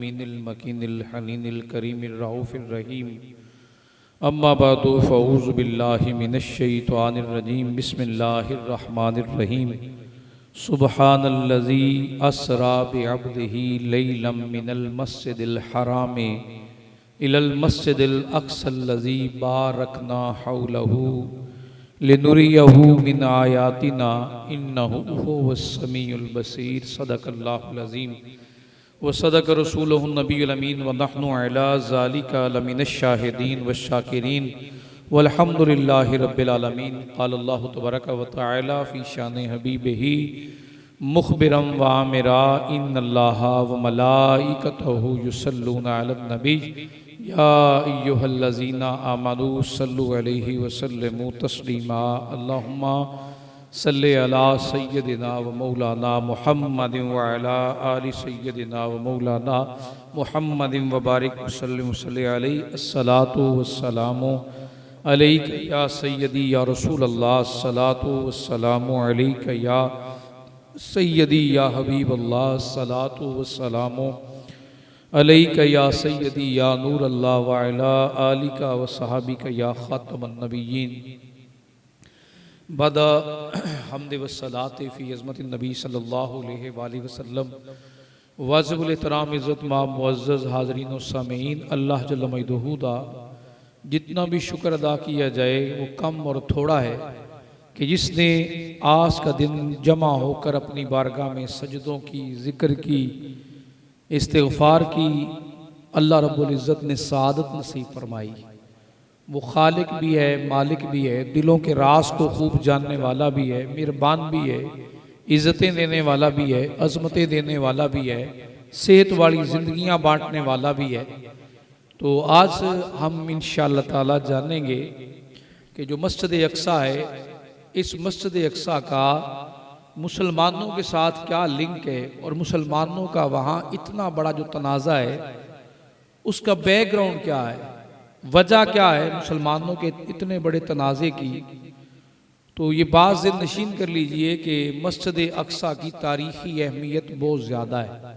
मीनिल मकीनिल हनीनिल करीमिर रऊफिर रहीम अम्मा बादु फ़ऊज़ु बिल्लाहि मिनश शैतानिर रजीम बिस्मिल्लाहिर रहमानिर रहीम सुब्हानल्लज़ी अस्रा बिअब्दिही लैलम मिनल मस्जिदिल हरामि इलल मस्जिदिल अक़सल्लज़ी बारकना हौलहू लिनुरियहू मिन आयातिना इन्नहु हुवस समीउल बसीर सदक़ल्लाहुल अज़ीम व सदक रसूलुहुन नबियुल अमीन व नहनु अला ज़ालिका लमिनश शाहिदीन व शाकिरीन वल्हम्दुलिल्लाहि रब्बिल आलमीन। क़ाल अल्लाहु तबारक व तआला फ़ी शान हबीबिही मुख़बिरन व आमिरा इन्नल्लाहा व मलाइकतहु युसल्लूना अलन नबी या अय्युहल्लज़ीना आमनू सल्लु अलैहि व सल्लिमू तस्लीमा। अल्लाहुम्मा सल्ले अला सय्यदिना व मौलाना मुहम्मदिन व अला आलि सय्यदिना व मौलाना मुहम्मदिन व बारिक वसल्लिम अलैहि। अस्सलातु वस्सलामु अलैका या सय्यदी या रसूल अल्लाह, अस्सलातु वस्सलामु अलैका या सय्यदी या हबीब अल्लाह, अस्सलातु वस्सलामु अलैका या सय्यदी या नूर अल्लाह व अला आलिका व सहाबिका या खातमन नबिय्यीन। बदा हमद वस्सलात फ़ी अज़मतिन नबी सल्लल्लाहु अलैहि वसल्लम वाजिबुल एहतराम इज़्ज़त मा मुअज़्ज़ज़ हाज़रीन व सामीईन। अल्लाह जल्ल मजदूहू दा जितना भी शुक्र अदा किया जाए वो कम और थोड़ा है कि जिसने आज का दिन जमा होकर अपनी बारगाह में सजदों की, ज़िक्र की, इस्तिग़फ़ार की, अल्लाह रब्बुल इज़्ज़त ने सआदत नसीब फरमाई। वो खालिक भी है, मालिक भी है, दिलों के राज को खूब जानने वाला भी है, मेहरबान भी है, इज़्ज़तें देने वाला भी है, अज़मतें देने वाला भी है, सेहत वाली ज़िंदगियाँ बांटने वाला भी है। तो आज हम इंशाअल्लाह ताला जानेंगे कि जो मस्जिद अक़सा है, इस मस्जिद अक़सा का मुसलमानों के साथ क्या लिंक है और मुसलमानों का वहाँ इतना बड़ा जो तनाज़ा है उसका बैकग्राउंड क्या है, वजह क्या है मुसलमानों के इतने बड़े तनाज़े की। तो ये बात ज़हन नशीन कर लीजिए कि मस्जिद अक़सा की तारीख़ी अहमियत बहुत ज़्यादा है।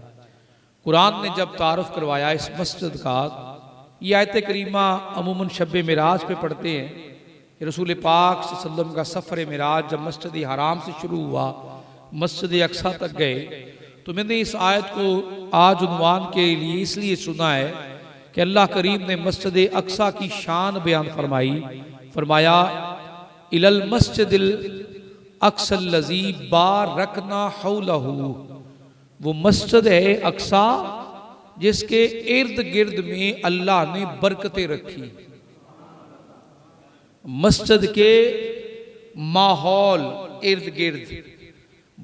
कुरान ने जब तारुफ़ करवाया इस मस्जिद का, ये आयत करीमा अमूमन शब मिराज पे पढ़ते हैं कि रसूल पाक सल्लल्लाहु अलैहि वसल्लम का सफ़र मिराज जब मस्जिद हराम से शुरू हुआ, मस्जिद अक़सा तक गए, तो मैंने इस आयत को आज उन्वान के लिए इसलिए सुना है कि अल्लाह करीम ने मस्जिद अक़सा की शान बयान फरमाई। फरमाया इलल मस्जिदिल अक़सल्लज़ी बारकना हौलहू, वो मस्जिद है अक़सा जिसके इर्द गिर्द में अल्लाह ने बरकतें रखी। मस्जिद के माहौल इर्द गिर्द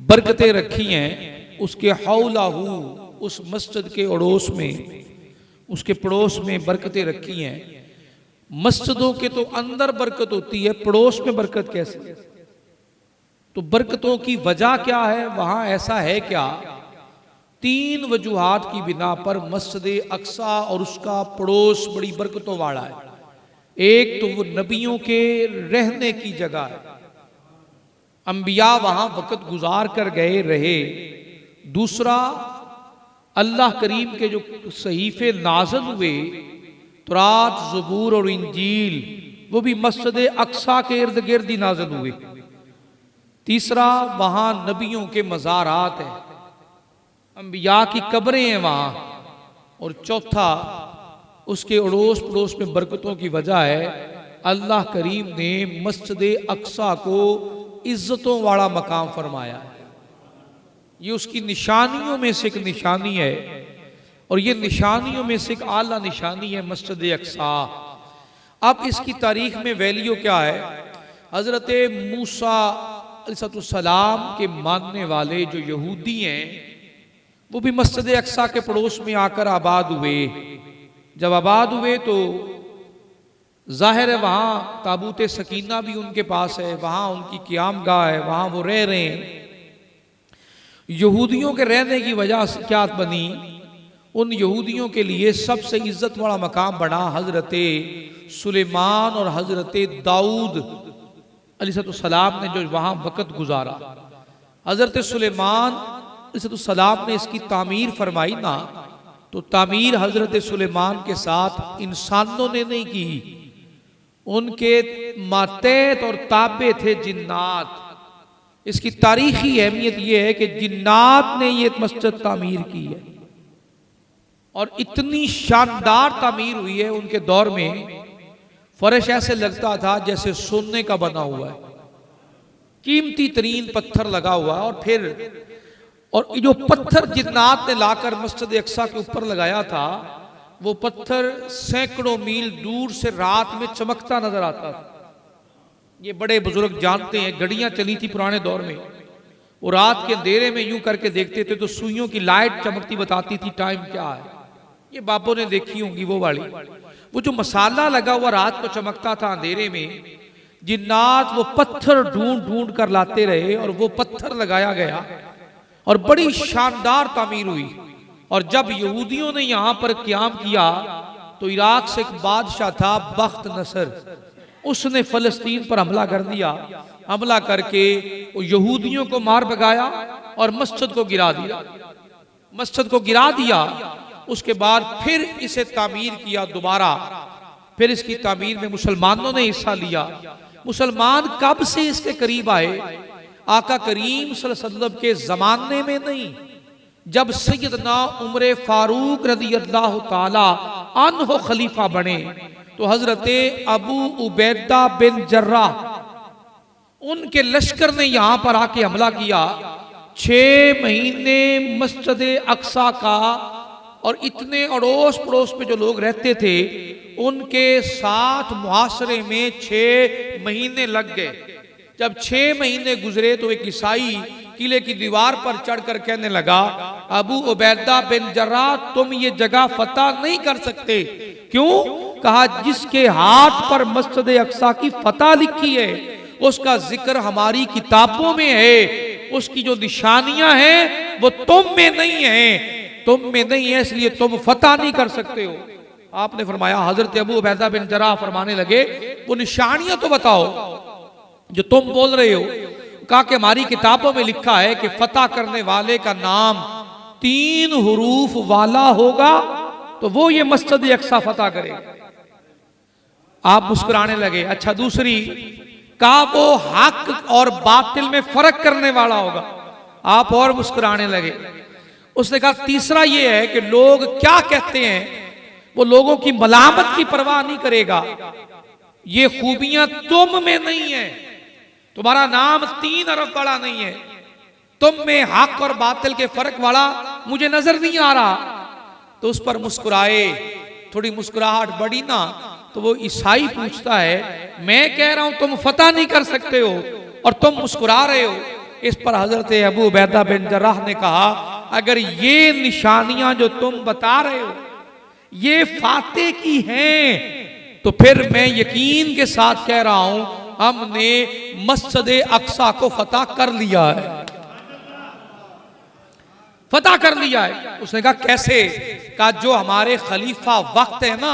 बरकतें रखी हैं, उसके हौलहू, उस मस्जिद के अड़ोस में, उसके पड़ोस में बरकतें रखी हैं। मस्जिदों के तो अंदर बरकत होती है, पड़ोस में बरकत कैसे? तो बरकतों की वजह क्या है, वहां ऐसा है क्या? तीन वजूहात की बिना पर मस्जिद अक़सा और उसका पड़ोस बड़ी बरकतों वाला है। एक तो वो नबियों के रहने की जगह है, अंबिया वहां वक़्त गुजार कर गए रहे। दूसरा, अल्लाह करीम के जो सहीफे नाज़िल हुए, तौरात, ज़बूर और इंजील, वो भी मस्जिद अक़सा के इर्द गिर्द ही नाज़िल हुए। तीसरा, वहाँ नबियों के मज़ारात हैं, अंबिया की कब्रें हैं वहाँ। और चौथा, उसके अड़ोस पड़ोस में बरकतों की वजह है अल्लाह करीम ने मस्जिद अक़सा को इज़्ज़तों वाला मकाम फरमाया है। ये उसकी निशानियों में से एक निशानी है और ये निशानियों में से एक आला निशानी है मस्जिद अक़सा। अब इसकी तारीख में वैल्यू क्या है? हज़रत मूसा अलैहिस्सलाम के मानने वाले जो यहूदी हैं वो भी मस्जिद अक़सा के पड़ोस में आकर आबाद हुए। जब आबाद हुए तो ज़ाहिर है वहाँ ताबूत सकीना भी उनके पास है, वहाँ उनकी क़याम गाह है, वहाँ वो रह रहे हैं। यहूदियों के रहने की वजह से क्या बनी? उन यहूदियों के लिए सबसे इज्जत वाला मकाम बना हज़रत सुलेमान और हज़रत दाऊद अलैहिस्सलाम ने जो वहाँ वक़्त गुजारा। हज़रत सुलेमान अलैहिस्सलाम ने इसकी तामीर फरमाई ना, तो तामीर हजरत सुलेमान के साथ इंसानों ने नहीं की, उनके मातेत और ताबे थे जिन्नात। इसकी तारीखी अहमियत यह है कि जिन्नात ने ये मस्जिद तामीर की है और इतनी शानदार तामीर हुई है उनके दौर में, फर्श ऐसे लगता था जैसे सोने का बना हुआ है, कीमती तरीन पत्थर लगा हुआ है। और जो पत्थर जिन्नात ने लाकर मस्जिद अक्सा के ऊपर लगाया था, वो पत्थर सैकड़ों मील दूर से रात में चमकता नजर आता था। ये बड़े बुजुर्ग जानते हैं, घड़ियां चली थी पुराने दौर में, वो रात के अंधेरे में यूं करके देखते थे तो सुइयों की लाइट चमकती बताती थी टाइम क्या है। ये बापों ने देखी होंगी वो वाली। वो जो मसाला लगा हुआ रात को चमकता था अंधेरे में, जिन्नात वो पत्थर ढूंढ ढूंढ कर लाते रहे और वो पत्थर लगाया गया और बड़ी शानदार तामीर हुई। और जब यहूदियों ने यहां पर क्याम किया तो इराक से एक बादशाह था बख्त नसर, उसने फलस्तीन पर हमला कर दिया। हमला करके वो यहूदियों को मार भगाया और मस्जिद को गिरा दिया। मस्जिद को गिरा दिया, उसके बाद फिर इसे तामीर किया दोबारा। फिर इसकी तामीर में मुसलमानों ने हिस्सा लिया। मुसलमान कब से इसके करीब आए? आका करीम सल्लल्लाहु अलैहि वसल्लम के जमाने में नहीं, जब सैयदना उमर फारूक रज़ी अल्लाह ताला अन्हु खलीफा बने तो हजरत अबू उबैदा बिन जर्राह उनके लश्कर ने यहां पर आके हमला किया। 6 महीने मस्जिद अक्सा का और इतने अड़ोस पड़ोस में जो लोग रहते थे उनके साथ मुहासरे में 6 महीने लग गए। जब 6 महीने गुजरे तो एक ईसाई किले की दीवार पर चढ़कर कहने लगा, अबू उबैदा बिन जर्राह तुम ये जगह फतह नहीं कर सकते। क्यों? कहा जिसके हाथ पर मस्जिद अक्सा की फतह लिखी है उसका जिक्र हमारी किताबों में है, उसकी जो निशानियां हैं वो तुम में नहीं है, तुम में नहीं है, इसलिए तुम फतह नहीं कर सकते हो। आपने फरमाया, हजरत अबू उबैदा बिन जर्राह फरमाने लगे, वो निशानियां तो बताओ जो तुम बोल रहे हो। कहा कि हमारी किताबों में लिखा है कि फतह करने वाले का नाम 3 हुरूफ वाला होगा तो वो ये मस्जिद अक्सा फतह करेगा। आप मुस्कुराने लगे। अच्छा, दूसरी, कहा वो हक और बातिल में फर्क करने वाला होगा। आप और मुस्कुराने लगे। उसने कहा तीसरा ये है कि लोग क्या कहते हैं वो लोगों की मलामत की परवाह नहीं करेगा। ये खूबियां तुम में नहीं है, तुम्हारा नाम 3 अरब वाला नहीं है, तुम में हक और बातिल के फर्क वाला मुझे नजर नहीं आ रहा। तो उस पर मुस्कुराए। थोड़ी मुस्कुराहट बढ़ी ना तो वो ईसाई पूछता है, मैं कह रहा हूं तुम फतह नहीं कर सकते हो और तुम मुस्कुरा रहे हो। इस पर हजरत अबू उबैदा बिन जर्राह ने कहा, अगर ये निशानियां जो तुम बता रहे हो ये फाते की हैं तो फिर मैं यकीन के साथ कह रहा हूं हमने मस्जिद अक्सा को फतह कर लिया है, फतह कर लिया है। उसने कहा कैसे? कहा जो हमारे खलीफा वक्त है ना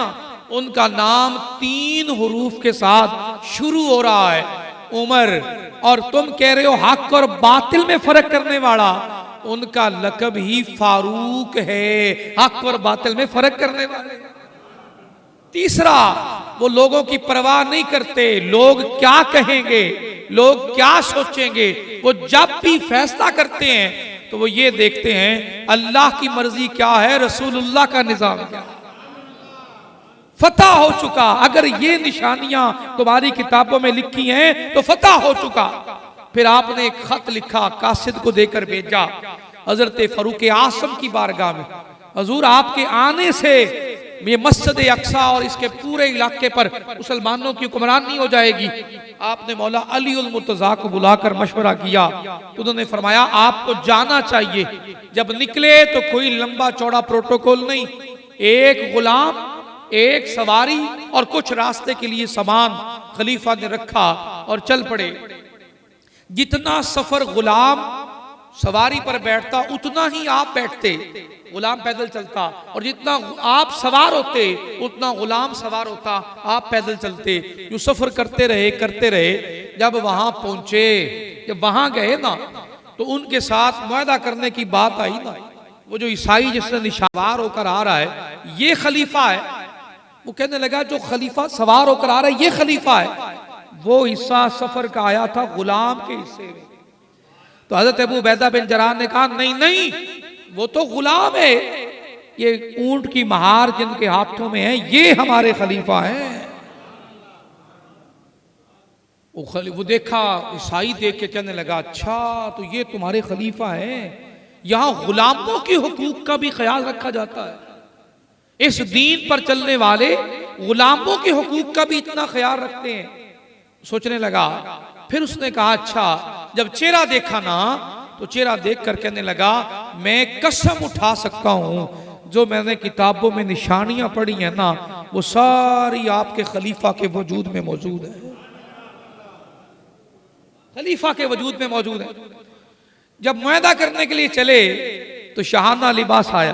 उनका नाम 3 हुरूफ के साथ शुरू हो रहा है, उमर, और तुम कह रहे हो हक और बातिल में फर्क करने वाला, उनका लकब ही फारूक है, हक और बातिल में फर्क करने वाले। तीसरा, वो लोगों की परवाह नहीं करते, लोग क्या कहेंगे, लोग क्या सोचेंगे। वो जब भी फैसला करते हैं तो वो ये देखते हैं अल्लाह की मर्जी क्या है, रसूलुल्लाह का निजाम क्या है। फतह हो चुका। अगर ये निशानियां तुम्हारी किताबों में लिखी हैं तो फतह हो चुका। फिर आपने एक खत लिखा, कासिद को देकर भेजा हजरत फरूक आसम की बारगाह में, हजूर आपके आने से ये मस्जिद अक्सा और इसके पूरे इलाके पर मुसलमानों की हुक्मरानी हो जाएगी। आपने मौला अली उल मुर्तजा को बुलाकर मशवरा किया तो उन्होंने फरमाया आपको जाना चाहिए। जब निकले तो कोई लंबा चौड़ा प्रोटोकॉल नहीं, एक गुलाम, एक सवारी और कुछ रास्ते के लिए सामान खलीफा ने रखा और चल पड़े। जितना सफर गुलाम सवारी पर बैठता उतना ही आप बैठते, गुलाम पैदल चलता, और जितना आप सवार होते उतना गुलाम सवार होता, आप पैदल चलते। जो सफर करते रहे। जब वहां पहुंचे, जब वहां गए ना तो उनके साथ मुआहदा करने की बात आई ना वो जो ईसाई जिससे निशावार होकर आ रहा है ये खलीफा है। वो कहने लगा जो खलीफा सवार होकर आ रहा है ये खलीफा है। वो हिस्सा सफर का आया था गुलाम के हिस्से में। तो हजरत अबू उबैदा बिन जराह ने कहा नहीं नहीं, वो तो गुलाम है, ये ऊंट की महार जिनके हाथों में है ये हमारे खलीफा हैं। वो देखा, ईसाई देख के कहने लगा अच्छा तो ये तुम्हारे खलीफा हैं। यहां गुलामों के हुकूक का भी ख्याल रखा जाता है। इस दीन पर चलने वाले गुलामों के हुकूक का भी इतना ख्याल रखते हैं। सोचने लगा, फिर उसने कहा अच्छा, जब चेहरा देखा ना तो चेहरा देख कर कहने लगा मैं कसम उठा सकता हूं जो मैंने किताबों में निशानियां पढ़ी हैं ना वो सारी आपके खलीफा के वजूद में मौजूद है। खलीफा के वजूद में मौजूद है। जब मुआहदा करने के लिए चले तो शाहाना लिबास आया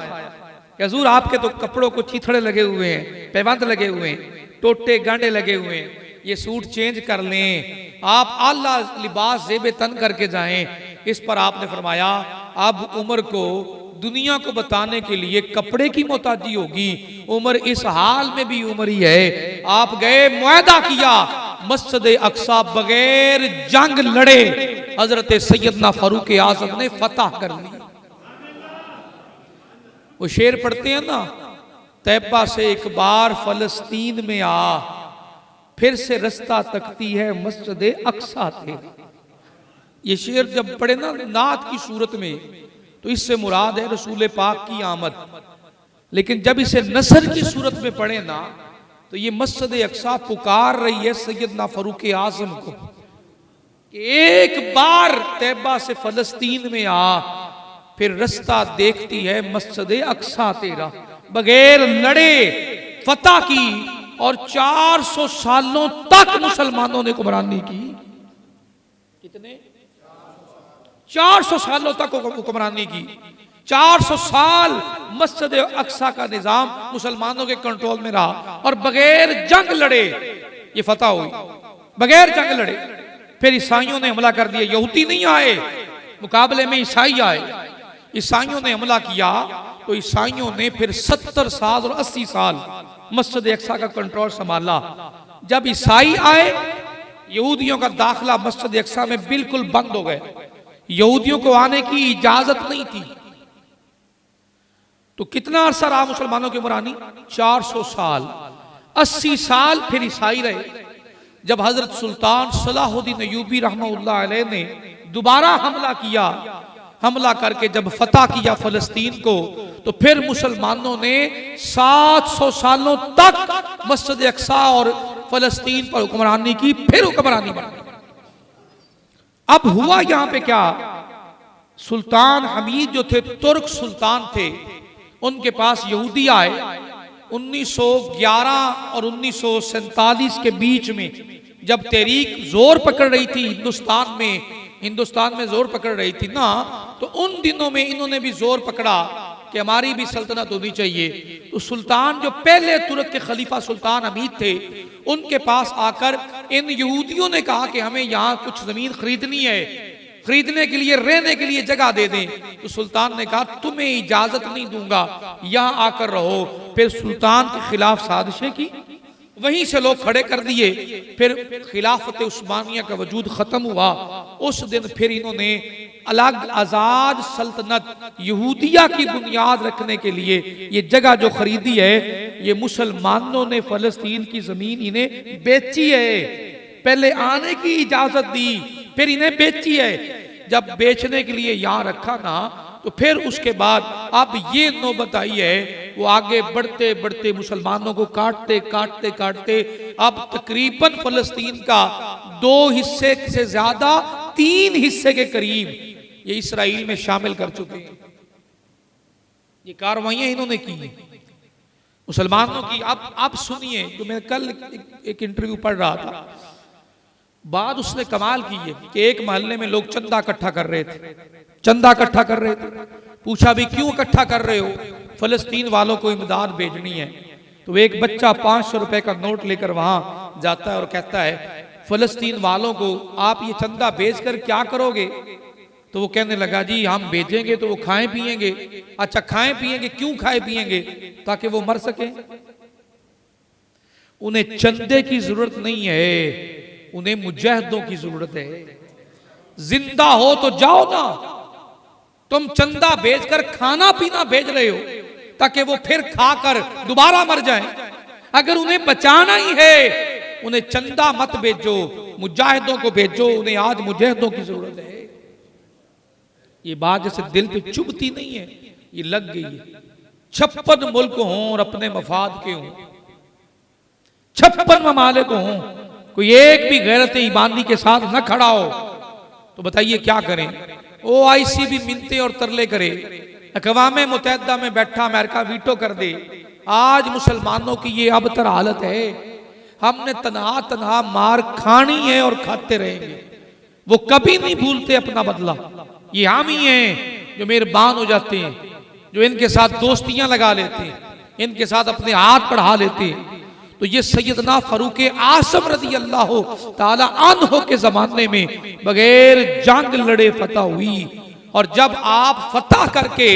कि हुजूर आपके तो कपड़ों को चीथड़े लगे हुए हैं, पैबंद लगे हुए हैं, टोटे गांडे लगे हुए हैं, ये सूट चेंज कर लें, आप आला लिबास जेबे तन करके जाएं। इस पर आपने फरमाया अब उमर को दुनिया को बताने के लिए कपड़े की मोहताजी होगी, उमर इस हाल में भी उमर ही है। आप गए, मुआहदा किया, मस्जिद अक्सा बगैर जंग लड़े हजरत सैयदना फारूक आज़म ने फतह कर ली। वो शेर पढ़ते हैं ना, तैयबा से एक बार फलस्तीन में आ, फिर से रास्ता तकती है मस्जिद अक्सा थे। ये शेर जब पढ़े ना नात की सूरत में तो इससे मुराद है रसूल पाक की आमद, लेकिन जब इसे नसर की सूरत में पढ़े ना तो ये मस्जिद अक्सा पुकार रही है सैयदना फारूक आज़म को, एक बार तैयबा से फलस्तीन में आ, फिर रास्ता देखती है मस्जिद अक्सा तेरा, बगैर लड़े फतह की और 400 सालों तक मुसलमानों ने हुक्मरानी की। कितने? 400 सालों तक हुक्मरानी की। 400 साल मस्जिद अक्सा का निजाम मुसलमानों के कंट्रोल में रहा और बगैर जंग लड़े ये फतह हुई, बगैर जंग लड़े। फिर ईसाइयों ने हमला कर दिया, यहूदी नहीं आए मुकाबले में, ईसाई आए। ईसाइयों ने हमला किया तो ईसाइयों ने फिर 70 साल और 80 साल मस्जिद अक्सा का कंट्रोल संभाला। जब ईसाई आए यहूदियों का दाखिला मस्जिद अक्सा में बिल्कुल बंद हो गए, यहूदियों को आने की इजाजत नहीं थी। तो कितना अरसा रहा मुसलमानों की हुक्मरानी? 400 साल। 80 साल फिर ईसाई रहे। जब हजरत सुल्तान सलाहुद्दीन अय्यूबी रहमतुल्लाह अलैह ने दोबारा हमला किया, हमला करके जब फतह किया फलस्तीन को, तो फिर मुसलमानों ने 700 सालों तक मस्जिद अक्सा और फलस्तीन पर हुक्मरानी की, फिर हुक्मरानी बनी। अब हुआ यहां पे क्या, सुल्तान हमीद जो थे तुर्क सुल्तान थे, उनके पास यहूदी आए। 1911 और 1947 के बीच में जब तहरीक जोर पकड़ रही थी हिंदुस्तान में जोर पकड़ रही थी ना, तो उन दिनों में इन्होंने भी जोर पकड़ा कि हमारी भी सल्तनत होनी चाहिए। तो सुल्तान जो पहले तुर्क के खलीफा सुल्तान हमीद थे, उनके पास आकर इन यहूदियों ने कहा कि हमें यहाँ कुछ जमीन खरीदनी है, खरीदने के लिए, रहने के लिए जगह दे दें। तो सुल्तान ने कहा तुम्हें इजाजत नहीं दूंगा, यहाँ आकर रहो। फिर सुल्तान के खिलाफ साजिशें की, वहीं से लोग खड़े कर दिए। फिर खिलाफत उस्मानिया का वजूद खत्म हुआ। उस दिन फिर इन्होंने अलग आजाद सल्तनत यहूदिया की बुनियाद रखने के लिए ये जगह जो खरीदी है, ये मुसलमानों ने फलस्तीन की जमीन इन्हें बेची है। पहले आने की इजाजत दी, फिर इन्हें बेची है। जब बेचने के लिए यहां रखा ना, तो फिर उसके बाद अब ये नौबत आई है, वो आगे बढ़ते बढ़ते मुसलमानों को काटते काटते काटते अब तकरीबन फलस्तीन का 2 हिस्से से ज्यादा 3 हिस्से के करीब ये इसराइल में शामिल कर चुके हैं। ये कार्रवाइयां इन्होंने की मुसलमानों की। अब सुनिए, जो मैं कल एक इंटरव्यू पढ़ रहा था, बात उसने कमाल की है कि एक मोहल्ले में लोग चंदा इकट्ठा कर रहे थे, चंदा इकट्ठा कर रहे थे। पूछा भी क्यों इकट्ठा कर रहे हो? फलस्तीन वालों को इमदाद भेजनी है। तो एक बच्चा 500 रुपए का नोट लेकर वहां जाता है और कहता है फलस्तीन वालों को आप ये चंदा भेजकर क्या करोगे? तो वो कहने लगा जी हम भेजेंगे तो वो खाएं पिएंगे। अच्छा खाएं पिएंगे, क्यों खाएं पिएंगे? ताकि वो मर सके। उन्हें चंदे की जरूरत नहीं है, उन्हें मुजाहिदों की जरूरत है। जिंदा हो तो जाओ ना, तुम चंदा भेजकर खाना पीना भेज रहे हो ताकि वो फिर खाकर दोबारा मर जाए। अगर उन्हें बचाना ही है, उन्हें चंदा मत भेजो, मुजाहिदों को भेजो, उन्हें आज मुजाहिदों की जरूरत है। ये बात जैसे दिल पे चुभती नहीं है, ये लग गई है। 56 मुल्क हों और अपने मफाद के हों, 56 ममालिक हों, कोई एक भी गैरत ईमानी के साथ न खड़ा हो, तो बताइए क्या करें? OIC भी मिन्नतें और तरले करे, अक़वाम मुत्तहिदा में बैठा अमेरिका वीटो कर दे। आज मुसलमानों की ये अबतर हालत है। हमने तनहा तनहा मार खानी है और खाते रहेंगे। वो कभी नहीं भूलते अपना बदला। ये हम ही हैं जो मेहरबान हो जाते हैं, जो इनके साथ दोस्तियां लगा लेते हैं, इनके साथ अपने हाथ बढ़ा लेते हैं। तो ये सैयदना फारूक आज़म रज़ी अल्लाह ताला अन्हो के जमाने में बगैर जंग लड़े फतह हुई। और जब आप फतह करके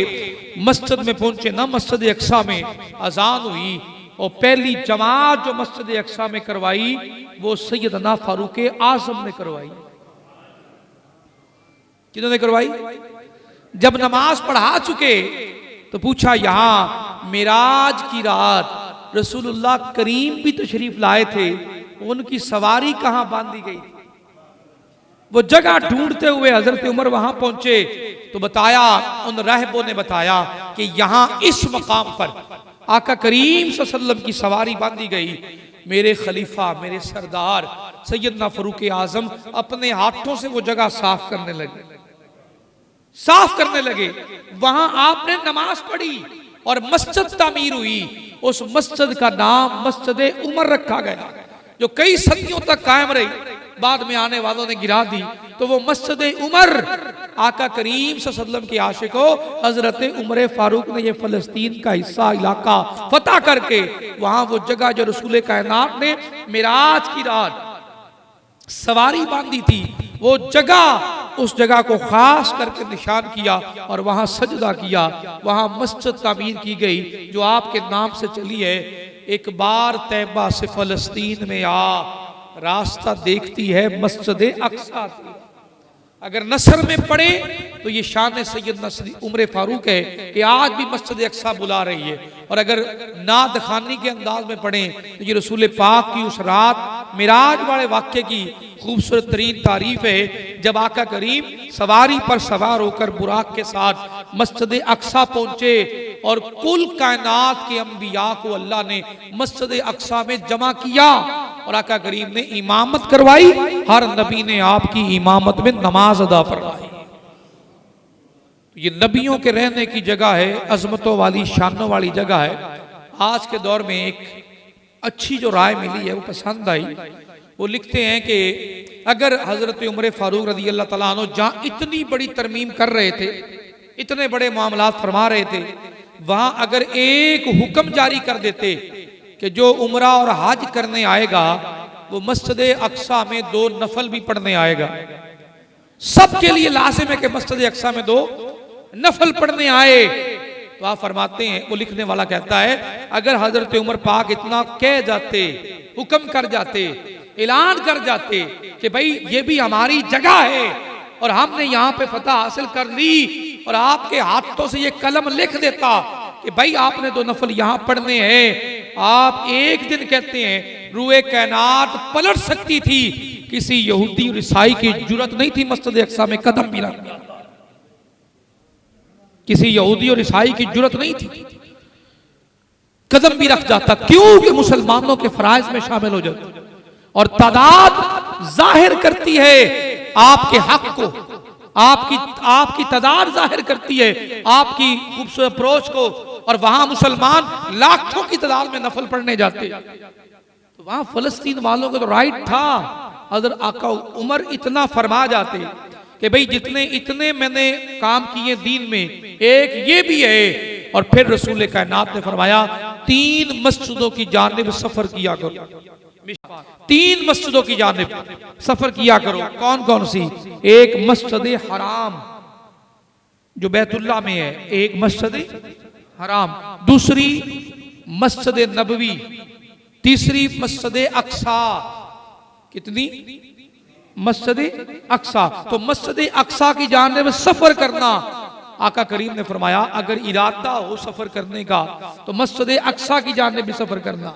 मस्जिद में पहुंचे ना, मस्जिद अक्सा में अजान हुई और पहली जमात जो मस्जिद अक्सा में करवाई वो सैयदना फारूक आज़म ने करवाई। किन्होंने करवाई? जब नमाज पढ़ा चुके तो पूछा, यहां मेराज की रात रसूलुल्लाह करीम भी तशरीफ लाए थे, उनकी सवारी कहां बांधी गई? वो जगह ढूंढते हुए हजरत उमर वहां पहुंचे तो बताया, उन रहबों ने बताया कि यहां इस मकाम पर आका करीम सल्लल्लाहु अलैहि वसल्लम की सवारी बांधी गई। मेरे खलीफा, मेरे सरदार सैयदना फारूक आज़म अपने हाथों से वो जगह साफ करने लगे, साफ करने लगे। वहां आपने नमाज पढ़ी और मस्जिद तामीर हुई। उस मस्जिद का नाम मस्जिद उमर रखा गया, जो कई सदियों तक कायम रही, बाद में आने वालों ने गिरा दी। तो वो मस्जिद उमर आका करीम सल्लल्लाहु अलैहि वसल्लम के आशिकों हजरत उमर फारूक ने ये फलस्तीन का हिस्सा इलाका फतह करके वहां वो जगह जो रसूल कायनात ने मिराज की रात सवारी बांधी थी, वो जगह, उस जगह को खास करके निशान किया और वहां सजदा किया। वहां मस्जिद तामीर की गई जो आपके नाम से चली है। एक बार तैबा से फलस्तीन में आ, रास्ता देखती है मस्जिद अक्सा। अगर नसर में पढ़े तो ये शान सैयदना उमर फारूक है कि आज भी मस्जिद अक्सा बुला रही है। और अगर नात खानी के अंदाज में पढ़े तो ये रसूल पाक की उस रात मिराज वाले वाक्य की खूबसूरत तरीन तारीफ है, जब आका करीम सवारी पर सवार होकर बुराक के साथ मस्जिद अक्सा पहुंचे और कुल कायनात के अंबिया को अल्लाह ने मस्जिद अक्सा में जमा किया और आका करीम ने इमामत करवाई। हर नबी ने आपकी इमामत में नमाज अदा फरमाई। ये नबियों के रहने की जगह है, अजमतों वाली, शानों वाली जगह है। आज के दौर में एक अच्छी जो राय मिली है वो पसंद आई। वो लिखते हैं कि अगर हजरत उमर फारूक रज़ी अल्लाह तआला अन्हु जहां इतनी बड़ी तरमीम कर रहे थे, इतने बड़े मामलात फरमा रहे थे, वहां अगर एक हुक्म जारी कर देते कि जो उमरा और हज करने आएगा वो मस्जिद अक्सा में 2 नफल भी पढ़ने आएगा। सबके लिए लाजिम है कि मस्जिद अक्सा में 2 नफल पढ़ने आए। तो आप फरमाते हैं, वो लिखने वाला कहता है, अगर हजरत उमर पाक इतना कह जाते, हुक्म कर जाते, ऐलान कर जाते कि भाई ये भी हमारी जगह है और हमने यहाँ पे फतह हासिल कर ली, और आपके हाथों से ये कलम लिख देता कि भाई आपने 2 नफल यहाँ पढ़ने हैं, आप एक दिन कहते हैं रूए कायनात पलट सकती थी, किसी यहूदी और ईसाई की जुर्रत नहीं थी मस्जिद अक्सा में कदम भी रखना। किसी यहूदी और ईसाई की जुर्रत नहीं थी, कदम भी रख जाता। क्यों? कि मुसलमानों के फराइज में शामिल हो जाते। और तादाद जाहिर करती है आपके हक को, आपकी तादाद जाहिर करती है आपकी खूबसूरत अप्रोच को। और वहां मुसलमान लाखों की तादाद में नफल पढ़ने जाते। तो वहां फलस्तीन वालों को तो राइट था। हज़रत आका उमर इतना फरमा जाते कि भाई जितने इतने मैंने काम किए दीन में, एक ये भी है। और फिर रसूल कायनात ने फरमाया 3 मस्जिदों की जानिब सफर किया करो, 3 मस्जिदों की जानिब सफर किया करो। कौन कौन सी? एक मस्जिद हराम, जो बैतुल्लाह में है, एक मस्जिद हराम, दूसरी मस्जिद नबवी, तीसरी मस्जिद अक्सा। कितनी? मस्जिद अक्सा। तो मस्जिद अक्सा की जानिब सफर करना, आका करीम ने फरमाया अगर इरादा हो सफर करने का तो मस्जिद अक्सा की जानिब भी सफर करना।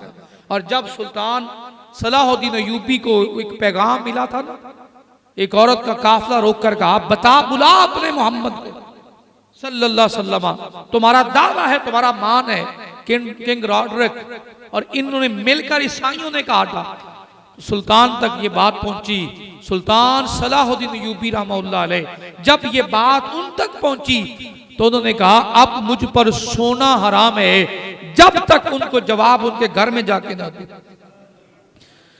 और जब सुल्तान सलाहुद्दीन अय्यूबी को एक पैगाम मिला था ना, एक औरत का काफिला रोक कर कहा बता बुला अपने मोहम्मद को सल्लल्लाहु अलैहि वसल्लम, तुम्हारा दावा है, तुम्हारा मान है किंग रॉडरिक, और इन्होंने मिलकर ईसाइयों ने कहा था। सुल्तान तक ये बात पहुंची, सुल्तान सलाहुद्दीन अय्यूबी रहमतुल्लाह अलैह, जब ये बात उन तक पहुंची तो उन्होंने कहा अब मुझ पर सोना हराम है जब तक उनको जवाब उनके घर में जाके ना दे।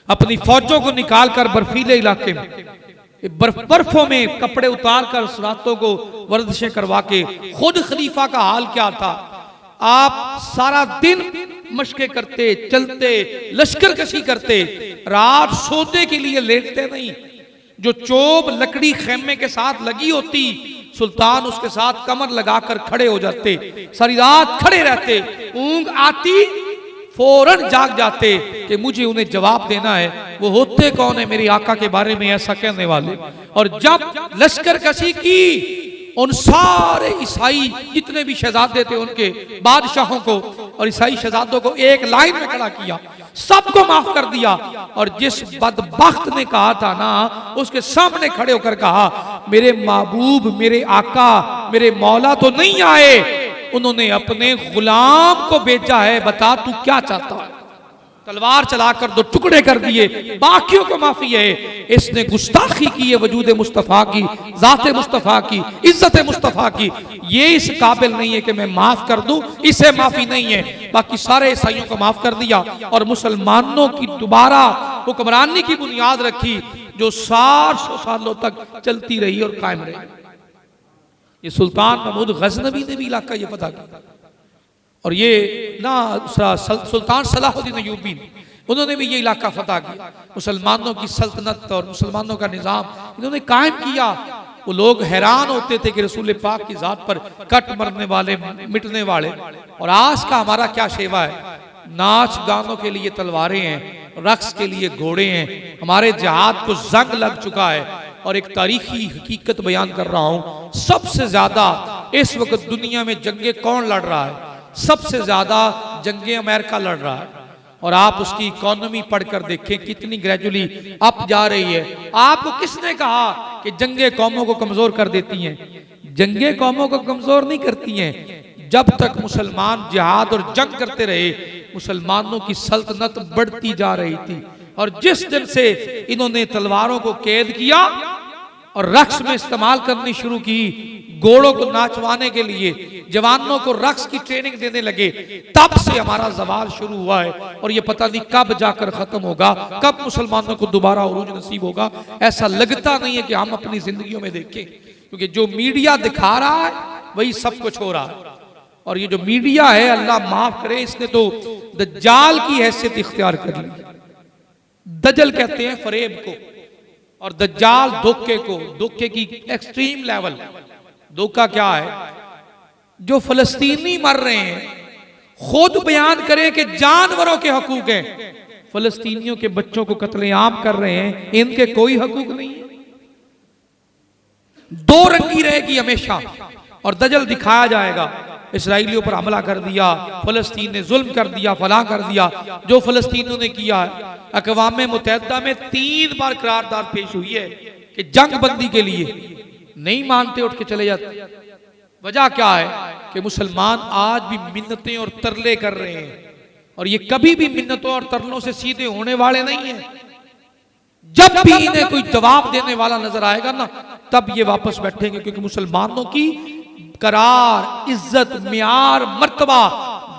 अपनी फौजों को निकाल कर बर्फीले इलाके में बर्फों में कपड़े उतार कर रातों को वर्जिशें करवा के, खुद खलीफा का हाल क्या था, आप सारा दिन मशके करते, चलते, लश्कर कशी करते, रात सोते के लिए लेटते नहीं। जो चोब लकड़ी खेमे के साथ लगी होती, सुल्तान उसके साथ कमर लगाकर खड़े हो जाते, सारी रात खड़े रहते, ऊंग आती फौरन जाग जाते कि मुझे उन्हें जवाब देना है, वो होते कौन है मेरे आका के बारे में ऐसा कहने वाले। और जब लश्कर कशी की, उन सारे ईसाई जितने भी शहजादे थे उनके बादशाहों को और ईसाई शहजादों को एक लाइन में खड़ा किया, सबको माफ कर दिया। और जिस बदबख्त ने कहा था ना, उसके सामने खड़े होकर कहा मेरे महबूब, मेरे आका, मेरे मौला तो नहीं आए, उन्होंने अपने गुलाम को भेजा है, बता तू क्या चाहता है। तलवार चलाकर दो टुकड़े कर दिए, बाकियों को माफी है। इसने गुस्ताखी की है वजूद मुस्तफा की, जाते मुस्तफा की, इज्जत मुस्तफा की, ये इस काबिल नहीं है कि मैं माफ कर दूं, इसे माफी नहीं है। बाकी सारे ईसाइयों को माफ कर दिया और मुसलमानों की दोबारा हुक्मरानी की बुनियाद रखी जो 400 सालों तक चलती रही और कायम रही। ये सुल्तान महमूद गजनवी ने भी इलाका ये पता किया, और ये ना सुल्तान सलाहुद्दीन अय्यूबी उन्होंने भी ये इलाका फतह किया। मुसलमानों की सल्तनत और मुसलमानों का निज़ाम इन्होंने कायम किया। वो लोग हैरान होते थे कि रसूल पाक की जात पर कट मरने वाले, मिटने वाले, और आज का हमारा क्या शेवा है। नाच गानों के लिए तलवारें हैं, रक्स के लिए घोड़े हैं, हमारे जिहाद को जंग लग चुका है। और एक तारीखी हकीकत बयान कर रहा हूं, सबसे ज्यादा इस वक्त दुनिया में जंगे कौन लड़ रहा है? सबसे ज्यादा जंगे अमेरिका लड़ रहा है। और आप उसकी इकोनॉमी पढ़कर देखें कितनी ग्रेजुअली अप जा रही है। आपको किसने कहा कि जंगे कौमों को कमजोर कर देती हैं? जंगे कौमों को कमजोर नहीं करती हैं। जब तक मुसलमान जिहाद और जंग करते रहे, मुसलमानों की सल्तनत बढ़ती जा रही थी। और जिस दिन से इन्होंने तलवारों को कैद किया और रक्स में इस्तेमाल करनी शुरू की, घोड़ों को नाचवाने के लिए जवानों को रक्स की ट्रेनिंग देने लगे, तब से हमारा जवाल शुरू हुआ है। और ये पता नहीं कब जाकर खत्म होगा, कब मुसलमानों को दोबारा उरूज नसीब होगा। ऐसा लगता नहीं है कि हम अपनी जिंदगियों में देखें, क्योंकि जो मीडिया दिखा रहा है वही सब कुछ हो रहा है। और ये जो मीडिया है, अल्लाह माफ करे, इसने तो दज्जाल की हैसियत इख्तियार कर ली। दजल कहते हैं फरेब को, और दज्जाल धोखे को। धोखे की एक्सट्रीम लेवल। धोखा क्या है? जो फलस्तीनी मर रहे हैं, खुद बयान करें कि जानवरों के हकूक हैं, फलस्तीनियों के बच्चों को कत्लेआम कर रहे हैं, इनके कोई हकूक नहीं है। दो रंगी रहेगी हमेशा। और दजल दिखाया जाएगा, इसराइलियों पर हमला कर दिया, फलस्तीन ने जुल्म कर दिया, फलां कर दिया। जो फलस्तीनियों ने किया है, अक़वाम मुत्तहिदा में 3 बार करारदाद पेश हुई है कि जंग बंदी के लिए, नहीं मानते, उठ के चले जाते। वजह क्या है कि मुसलमान आज भी मिन्नतें और तरले कर रहे हैं, और ये कभी भी मिन्नतों और तरलों से सीधे होने वाले नहीं है। जब भी इन्हें कोई जवाब देने वाला नजर आएगा ना, तब ये वापस बैठेंगे, क्योंकि मुसलमानों की करार, इज्जत, मियार, मर्तबा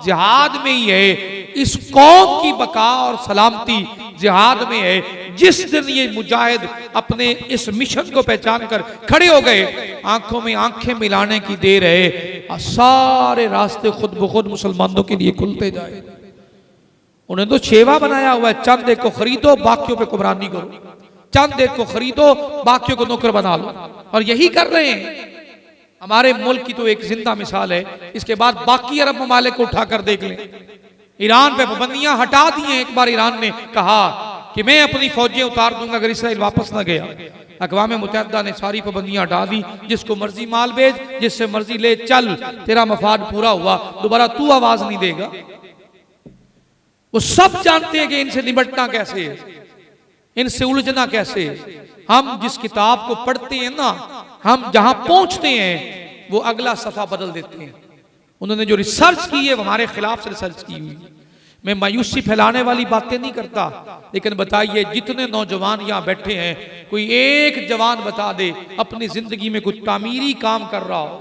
जिहाद में ही है। इस कौम की बका और सलामती जिहाद में है। जिस दिन ये मुजाहिद अपने इस मिशन को पहचान कर खड़े हो गए, आंखों में आंखें मिलाने की देर है, सारे रास्ते खुद ब खुद मुसलमानों के लिए खुलते जाए। उन्हें तो शेवा बनाया हुआ है, चंद एक को खरीदो, बाकियों पे कुमरानी करो, चंद एक को खरीदो, बाकियों को नौकर बना लो, और यही कर रहे हैं। हमारे मुल्क की तो एक जिंदा मिसाल है, इसके बाद बाकी अरब ममालिक को उठाकर देख लें। ईरान पे पाबंदियां हटा दी हैं। एक बार ईरान ने कहा कि मैं अपनी फौजें उतार दूंगा अगर इसराइल वापस न गया। अक़वाम मुत्तहिदा ने सारी पाबंदियां हटा दी, जिसको मर्जी माल बेच, जिससे मर्जी ले चल, तेरा मफाद पूरा हुआ, दोबारा तू आवाज नहीं देगा। वो सब जानते हैं कि इनसे निपटना कैसे है, इनसे उलझना कैसे है। हम जिस किताब को पढ़ते हैं ना, हम जहां पहुंचते हैं वो अगला सफा बदल देते हैं। उन्होंने जो रिसर्च की है वो हमारे खिलाफ से रिसर्च की हुई। मैं मायूसी फैलाने वाली बातें नहीं करता, लेकिन बताइए जितने नौजवान यहाँ बैठे हैं, कोई एक जवान बता दे अपनी जिंदगी में कुछ तामीरी काम कर रहा हो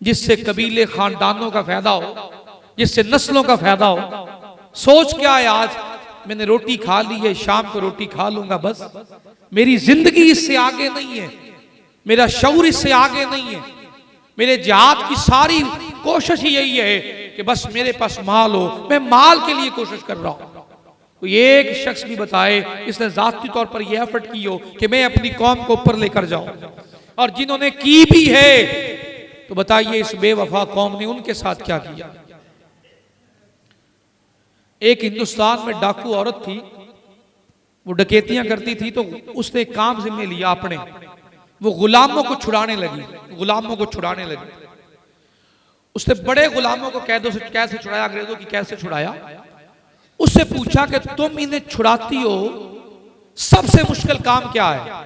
जिससे कबीले खानदानों का फायदा हो, जिससे नस्लों का फायदा हो। सोच क्या है, आज मैंने रोटी खा ली है, शाम को रोटी खा लूंगा, बस मेरी जिंदगी इससे आगे नहीं है, मेरा शऊर इससे आगे नहीं है। मेरे जिहाद की सारी कोशिश ही यही है कि बस मेरे पास माल हो, मैं माल के लिए कोशिश कर रहा हूं। कोई एक शख्स भी बताए इसने जाती तौर पर यह एफर्ट की हो कि मैं अपनी कौम को ऊपर लेकर जाऊं। और जिन्होंने की भी है तो बताइए इस बेवफा कौम ने उनके साथ क्या किया। एक हिंदुस्तान में डाकू औरत थी, वो डकैतियां करती थी, तो उसने काम जिम्मे लिया अपने, वो गुलामों को छुड़ाने लगी, गुलामों को छुड़ाने लगी। उसने बड़े गुलामों को कैदों से कैसे छुड़ाया, अंग्रेजों की कैसे छुड़ाया। उससे पूछा कि तुम इन्हें छुड़ाती हो, सबसे मुश्किल काम क्या है।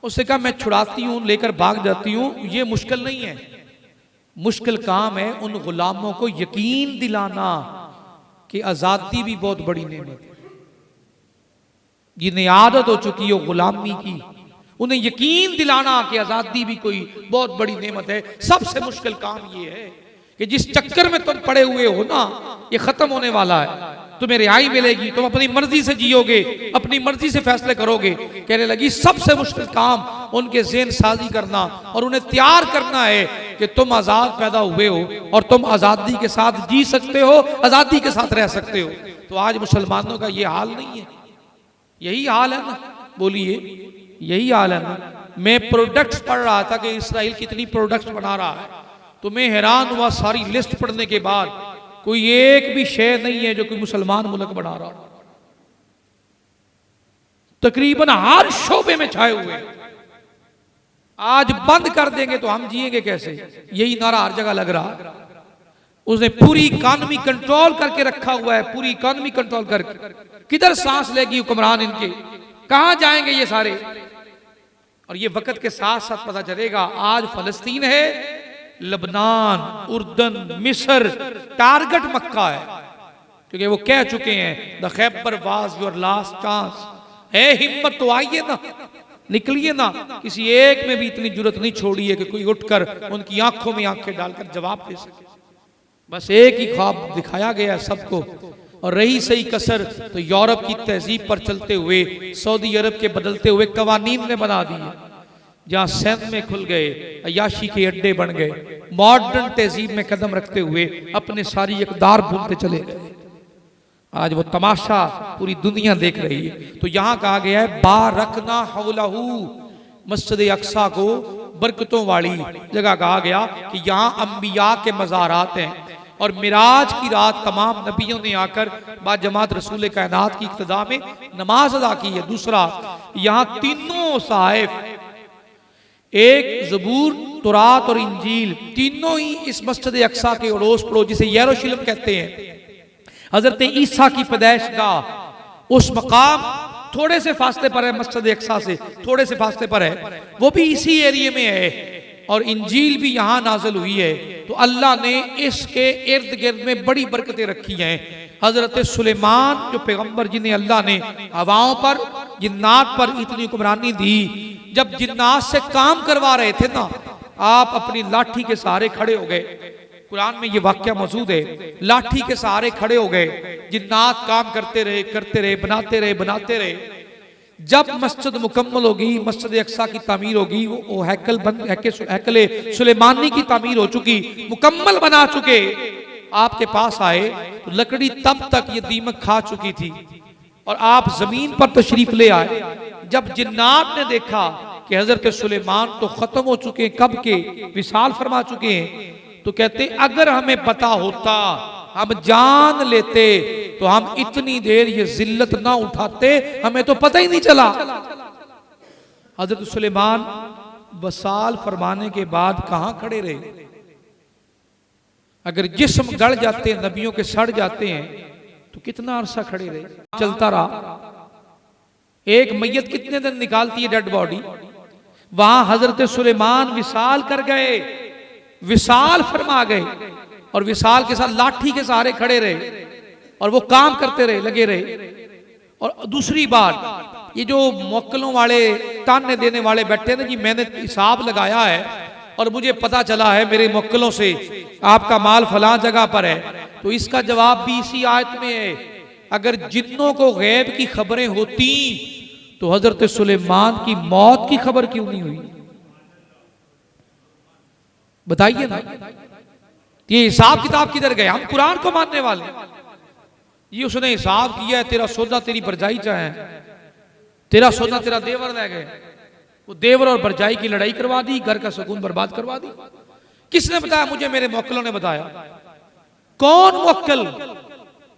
उसने कहा मैं छुड़ाती हूं, लेकर भाग जाती हूं, ये मुश्किल नहीं है। मुश्किल काम है उन गुलामों को यकीन दिलाना कि आजादी भी बहुत बड़ी नेमत है। जिन्हें आदत हो चुकी हो गुलामी की, उन्हें यकीन दिलाना कि आजादी भी कोई बहुत बड़ी नेमत है। सबसे मुश्किल काम ये है कि जिस चक्कर में तुम पड़े हुए हो ना, ये खत्म होने वाला है, तुम्हें रिहाई मिलेगी, तुम अपनी मर्जी से जियोगे, अपनी मर्जी से फैसले करोगे। कहने लगी सबसे मुश्किल काम उनके ज़हन साजी करना और उन्हें तैयार करना है कि तुम आजाद पैदा हुए हो और तुम आजादी के साथ जी सकते हो, आजादी के साथ रह सकते हो। तो आज मुसलमानों का ये हाल नहीं है, यही हाल है ना, बोलिए यही हाल है ना। मैं प्रोडक्ट्स पढ़ रहा था कि इसराइल कितनी प्रोडक्ट्स बना रहा है, तो मैं हैरान हुआ सारी लिस्ट पढ़ने के बाद, कोई एक भी शय नहीं है जो कोई मुसलमान मुल्क बना रहा है। तकरीबन हर शोबे में छाए हुए। आज बंद कर देंगे तो हम जिएंगे कैसे, यही नारा हर जगह लग रहा। उसने पूरी इकॉनमी कंट्रोल करके रखा हुआ है, पूरी इकॉनमी कंट्रोल करके। किधर सांस लेगी हुक्मरान इनके, कहां जाएंगे ये सारे। और ये वक्त के साथ साथ पता चलेगा, आज फलस्तीन है, लबनान, उर्दन, मिस्र, टारगेट मक्का है, क्योंकि वो कह चुके हैं the Khyber was your last chance. है हिम्मत तो आइए ना, निकलिए ना। किसी एक में भी इतनी जुर्रत नहीं छोड़ी है कि कोई उठकर उनकी आंखों में आंखें डालकर जवाब दे सके। बस एक ही ख्वाब दिखाया गया सबको, और रही सही कसर तो यूरोप की तहजीब पर चलते हुए, सऊदी अरब के बदलते हुए कवानीन ने बना दिए। जहां सैन में खुल गए, अयाशी के अड्डे बन गए, मॉडर्न तहजीब में कदम रखते हुए अपने सारी इक़दार भूलते चले गए। आज वो तमाशा पूरी दुनिया देख रही है। तो यहां कहा गया है बारकना हौलहू, मस्जिद अक्सा को बरकतों वाली जगह कहा गया कि यहाँ अंबिया के मज़ारात हैं। और मिराज की रात तमाम नबियों ने आकर बाजमात रसूल कायनात की इक्तदा में नमाज अदा की है। दूसरा, यहाँ तीनों साहिब, एक ज़बूर, तुरात और इंजील, तीनों ही इस मस्जिद अक्सा के अड़ोस पड़ोस, जिसे यरूशलेम कहते हैं, हजरत ईसा की पैदाइश गाह, उस मकाम थोड़े से फासले पर है, मस्जिद अक्सा से थोड़े से फासले पर है, वो भी इसी एरिया में है। और इंजील भी यहाँ नाजिल हुई है। तो अल्लाह ने इसके इर्द गिर्द में बड़ी बरकतें रखी हैं। हजरत सुलेमान जो पैगंबर, जिन्हें अल्लाह ने हवाओं पर, जिन्नात पर इतनी हुक्मरानी दी, जब जिन्नात से काम करवा रहे थे ना, आप अपनी लाठी के सहारे खड़े हो गए। कुरान में ये वाक्या मौजूद है, लाठी के सहारे खड़े हो गए, जिन्नात काम करते रहे, बनाते रहे। जब मस्जिद मुकम्मल होगी, मस्जिद अक्सा की तामीर होगी, वो हैकले सुलेमानी की तामीर हो चुकी, मुकम्मल बना चुके, आपके पास आए तो लकड़ी तब तक ये दीमक खा चुकी थी और आप जमीन पर तशरीफ ले आए। जब जिन्नात ने देखा कि हजरत सुलेमान तो खत्म हो चुके हैं, कब के, विसाल फरमा चुके हैं। तो कहते अगर हमें पता होता, हम जान लेते, तो हम इतनी देर ये जिल्लत ना उठाते, हमें तो पता ही नहीं चला। हजरत सुलेमान वसाल फरमाने के बाद कहां खड़े रहे? अगर जिस्म गड़ जाते हैं, नबियों के सड़ जाते हैं, तो कितना अरसा खड़े रहे? चलता रहा। एक मैयत कितने दिन निकालती है डेड बॉडी? वहां हजरत सुलेमान विसाल कर गए, विसाल फरमा गए, और विसाल के साथ लाठी के सहारे खड़े रहे, और वो काम करते रहे, लगे रहे। और दूसरी बात, ये जो मोक्कलों वाले, ताने देने वाले बैठे ना जी, मैंने हिसाब लगाया है और मुझे पता चला है मेरे मोक्कलों से आपका माल फलां जगह पर है, तो इसका जवाब भी इसी आयत में है। अगर जिन्नों को गैब की खबरें होती तो हजरत सुलेमान की मौत की खबर क्यों नहीं हुई? बताइए ना। ये हिसाब किताब किधर गए? हम कुरान को मानने वाले। ये उसने हिसाब किया है, तेरा सौदा तेरी भरजाई चाहे, तेरा सौदा तेरा देवर ले गए, वो देवर और भरजाई की लड़ाई करवा दी, घर का सुकून बर्बाद करवा दी। किसने बताया? मुझे मेरे मोक्कलों ने बताया। कौन मोक्कल?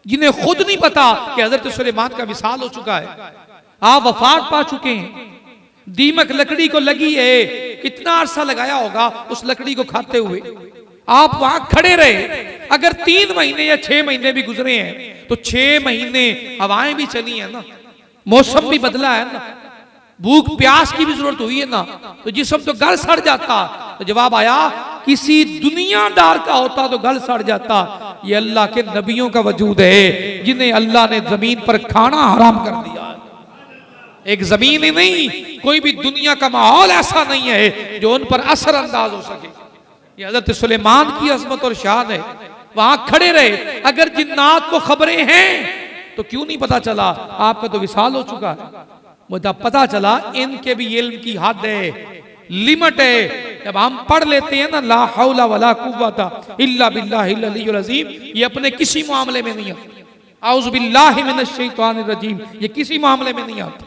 जिन्हें खुद नहीं पता कि हजरत सुलेमान का विसाल हो चुका है, आप वफात पा चुके हैं। दीमक लकड़ी को लगी है, कितना अरसा लगाया होगा उस लकड़ी को खाते हुए। आप वहां खड़े रहे। अगर 3 महीने या 6 महीने भी गुजरे हैं, तो 6 महीने हवाएं भी चली है ना, मौसम भी बदला है ना, भूख प्यास की भी जरूरत हुई है ना, तो जिस्म तो गल सड़ जाता। तो जवाब आया, किसी दुनियादार का होता तो गल सड़ जाता। ये अल्लाह के नबियों का वजूद है, जिन्हें अल्लाह ने जमीन पर खाना हराम कर दिया। एक जमीन ही नहीं, कोई भी दुनिया का माहौल ऐसा नहीं है जो उन पर असर अंदाज हो सके। ये हजरत सुलेमान की अजमत और शान है। वहां खड़े रहे। अगर जिन्नात को खबरें हैं तो क्यों नहीं पता चला? आपका तो विसाल हो चुका है। मुझे पता चला इनके भी इल्म की हद है, लिमिट है। जब हम पढ़ लेते हैं ना, ला हौला वला कुव्वता इल्ला बिल्लाहिल अलीयुल अज़ीम, ये अपने किसी मामले में नहीं आती। औज़ु बिल्लाहि मिनश शैतानिर रजीम, ये किसी मामले में नहीं आती।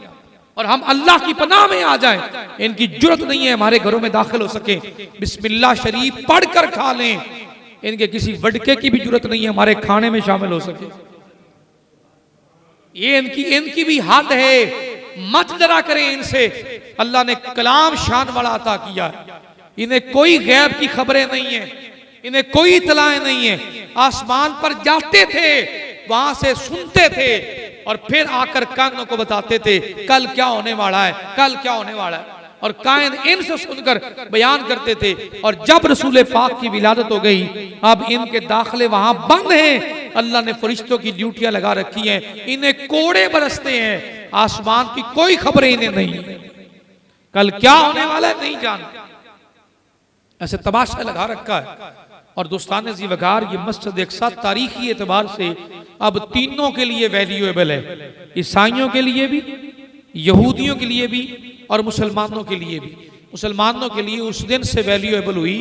और हम अल्लाह की पनाह में आ जाएं, इनकी जुर्रत नहीं है हमारे घरों में दाखिल हो सके। बिस्मिल्लाह शरीफ पढ़कर खा लें, इनके किसी वडके की भी जुर्रत नहीं है हमारे खाने में शामिल हो सके। ये इनकी भी हद है। मत डरा करें इनसे। अल्लाह ने कलाम शान वाला अता किया है। इन्हें कोई गैब की खबरें नहीं है, इन्हें कोई इतलाएं नहीं है। आसमान पर जाते थे, वहां से सुनते थे, और फिर आकर कानों को बताते थे कल क्या होने वाला है, कल क्या होने वाला है। और कायन इनसे सुनकर बयान करते थे। और जब रसूल पाक की विलादत हो गई, अब इनके दाखिले वहां बंद हैं। अल्लाह ने फरिश्तों की ड्यूटियां लगा रखी हैं, इन्हें कोड़े बरसते हैं। आसमान की कोई खबरें इन्हें नहीं, कल क्या होने वाला है नहीं जानते। ऐसे तमाशा लगा रखा है। और दोस्तान ज़ीवगार, ये मस्जिद एक साथ तारीखी एतबार से अब तीनों के लिए वैल्यूएबल है। ईसाइयों के लिए भी, यहूदियों के लिए भी, और मुसलमानों के लिए भी। मुसलमानों के लिए उस दिन से वैल्यूएबल हुई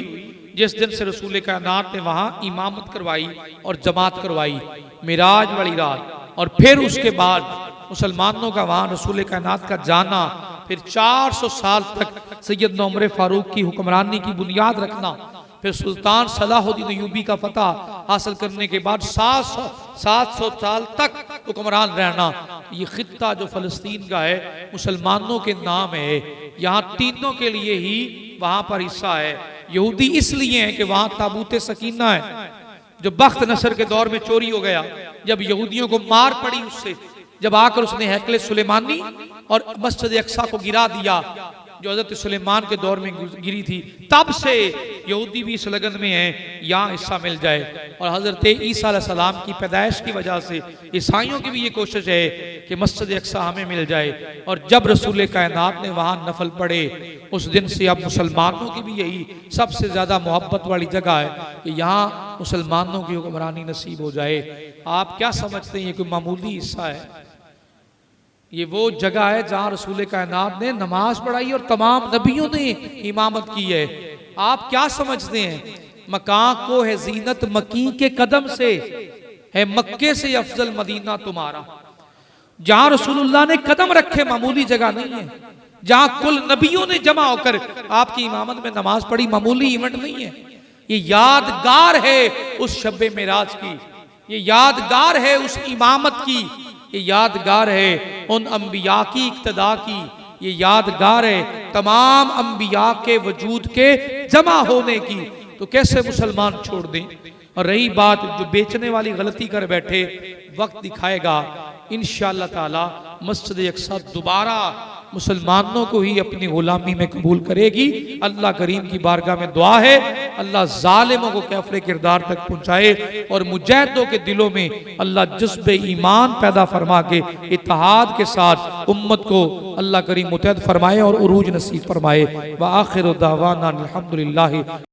जिस दिन से रसूल कायनात ने वहां इमामत करवाई और जमात करवाई, मिराज वाली रात। और फिर उसके बाद मुसलमानों का वहां रसूल कायनात का जाना, फिर 400 साल तक सैयदना उमर फारूक की हुक्मरानी की बुनियाद रखना, फिर सुल्तान सलाहुद्दीन अय्यूबी का फतह हासिल करने के बाद 700 साल तक हुक्मरान रहना। ये खित्ता जो फलस्तीन का है मुसलमानों के नाम है। यहाँ तीनों के लिए ही वहां पर हिस्सा है। यहूदी इसलिए है कि वहां ताबूत सकीना है, जो बख्त नसर के दौर में चोरी हो गया। जब यहूदियों को मार पड़ी उससे, जब आकर उसने हैकले सुलेमानी और मस्जिद अक्सा को गिरा दिया, जो हजरत सुलेमान के दौर में गिरी थी, तब से यहूदी भी इस लगन में है यहाँ हिस्सा मिल जाए। और हजरत ईसा अलैहिस्सलाम की पैदाइश की वजह से ईसाइयों की भी ये कोशिश है कि मस्जिद अक्सा हमें मिल जाए। और जब रसूल कायनात ने वहाँ नफल पढ़े, उस दिन से अब मुसलमानों की भी यही सबसे ज्यादा मोहब्बत वाली जगह है कि यहाँ मुसलमानों की हुक्मरानी नसीब हो जाए। आप क्या समझते हैं ये कोई मामूली हिस्सा है? ये वो जगह है जहां रसूल कायनात ने नमाज पढ़ाई और तमाम नबियों ने इमामत की है। आप क्या समझते हैं? मकां को है जीनत मकी के कदम से है, मक्के से अफजल मदीना तुम्हारा। जहां रसूलुल्लाह ने कदम रखे मामूली जगह नहीं है। जहां कुल नबियों ने जमा होकर आपकी इमामत में नमाज पढ़ी, मामूली इवेंट नहीं है। ये यादगार है उस शब्बे मेराज की, ये यादगार है उस इमामत की, ये यादगार है उन अंबिया की इक्तदा की, ये यादगार है तमाम अंबिया के वजूद के जमा होने की। तो कैसे मुसलमान छोड़ दें। और रही बात जो बेचने वाली गलती कर बैठे, वक्त दिखाएगा इंशाअल्लाह ताला मस्जिद अक्सा दोबारा मुसलमानों को ही अपनी गुलामी में कबूल करेगी। अल्लाह करीम की बारगाह में दुआ है अल्लाह जालिमों को कैफरे किरदार तक पहुंचाए और मुजाहिदों के दिलों में अल्लाह जज्बे ईमान पैदा फरमा के इत्तेहाद के साथ उम्मत को अल्लाह करीम मुतहद फरमाए और उरूज नसीब फरमाए। व आखिर दावाना अल्हम्दुलिल्लाह।